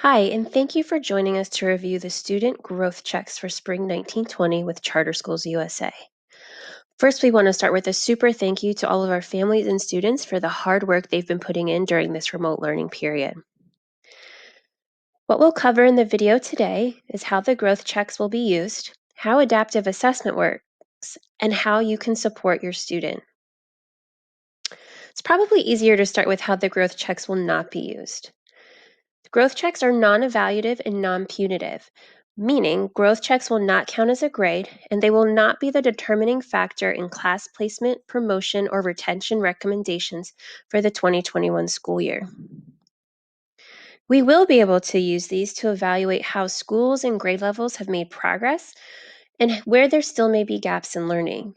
Hi, and thank you for joining us to review the student growth checks for spring 1920 with Charter Schools USA. First, we want to start with a super thank you to all of our families and students for the hard work they've been putting in during this remote learning period. What we'll cover in the video today is how the growth checks will be used, how adaptive assessment works, and how you can support your student. It's probably easier to start with how the growth checks will not be used. Growth checks are non-evaluative and non-punitive, meaning growth checks will not count as a grade and they will not be the determining factor in class placement, promotion, or retention recommendations for the 2021 school year. We will be able to use these to evaluate how schools and grade levels have made progress and where there still may be gaps in learning.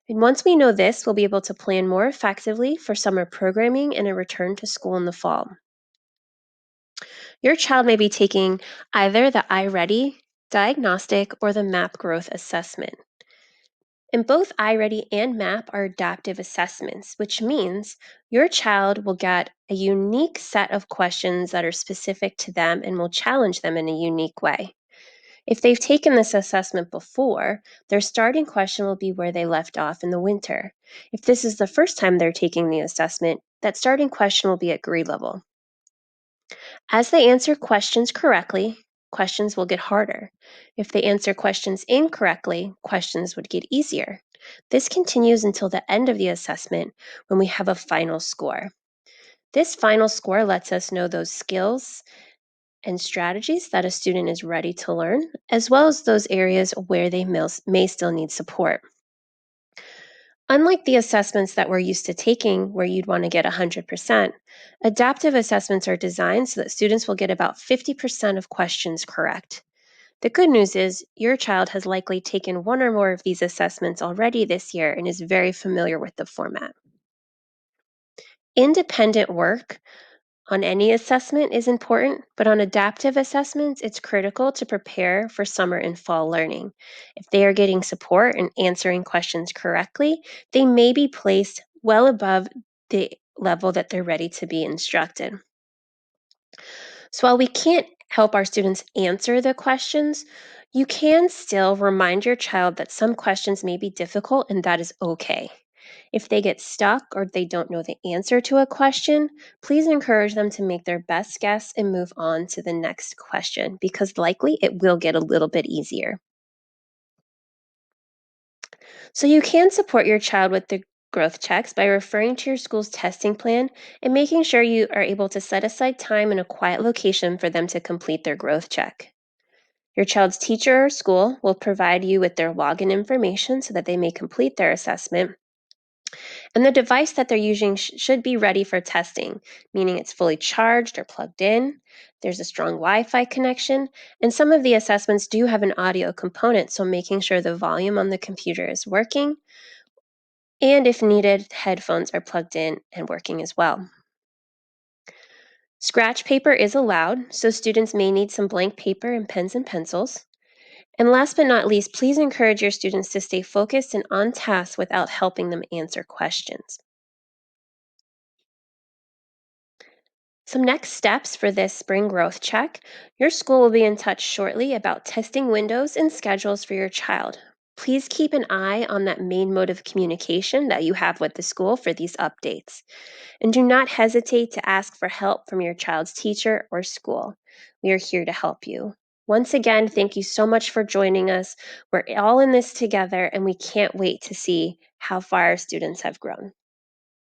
And once we know this, we'll be able to plan more effectively for summer programming and a return to school in the fall. Your child may be taking either the iReady diagnostic or the MAP growth assessment. And both iReady and MAP are adaptive assessments, which means your child will get a unique set of questions that are specific to them and will challenge them in a unique way. If they've taken this assessment before, their starting question will be where they left off in the winter. If this is the first time they're taking the assessment, that starting question will be at grade level. As they answer questions correctly, questions will get harder. If they answer questions incorrectly, questions would get easier. This continues until the end of the assessment when we have a final score. This final score lets us know those skills and strategies that a student is ready to learn, as well as those areas where they may still need support. Unlike the assessments that we're used to taking where you'd want to get 100%, adaptive assessments are designed so that students will get about 50% of questions correct. The good news is your child has likely taken one or more of these assessments already this year and is very familiar with the format. Independent work on any assessment is important, but on adaptive assessments, it's critical to prepare for summer and fall learning. If they are getting support and answering questions correctly, they may be placed well above the level that they're ready to be instructed. So while we can't help our students answer the questions, you can still remind your child that some questions may be difficult and that is okay. If they get stuck or they don't know the answer to a question, please encourage them to make their best guess and move on to the next question because likely it will get a little bit easier. So you can support your child with the growth checks by referring to your school's testing plan and making sure you are able to set aside time in a quiet location for them to complete their growth check. Your child's teacher or school will provide you with their login information so that they may complete their assessment. And the device that they're using should be ready for testing, meaning it's fully charged or plugged in. There's a strong Wi Fi connection, and some of the assessments do have an audio component, so making sure the volume on the computer is working. And if needed, headphones are plugged in and working as well. Scratch paper is allowed, so students may need some blank paper and pens and pencils. And last but not least, please encourage your students to stay focused and on task without helping them answer questions. Some next steps for this spring growth check. Your school will be in touch shortly about testing windows and schedules for your child. Please keep an eye on that main mode of communication that you have with the school for these updates. And do not hesitate to ask for help from your child's teacher or school. We are here to help you. Once again, thank you so much for joining us. We're all in this together, and we can't wait to see how far our students have grown.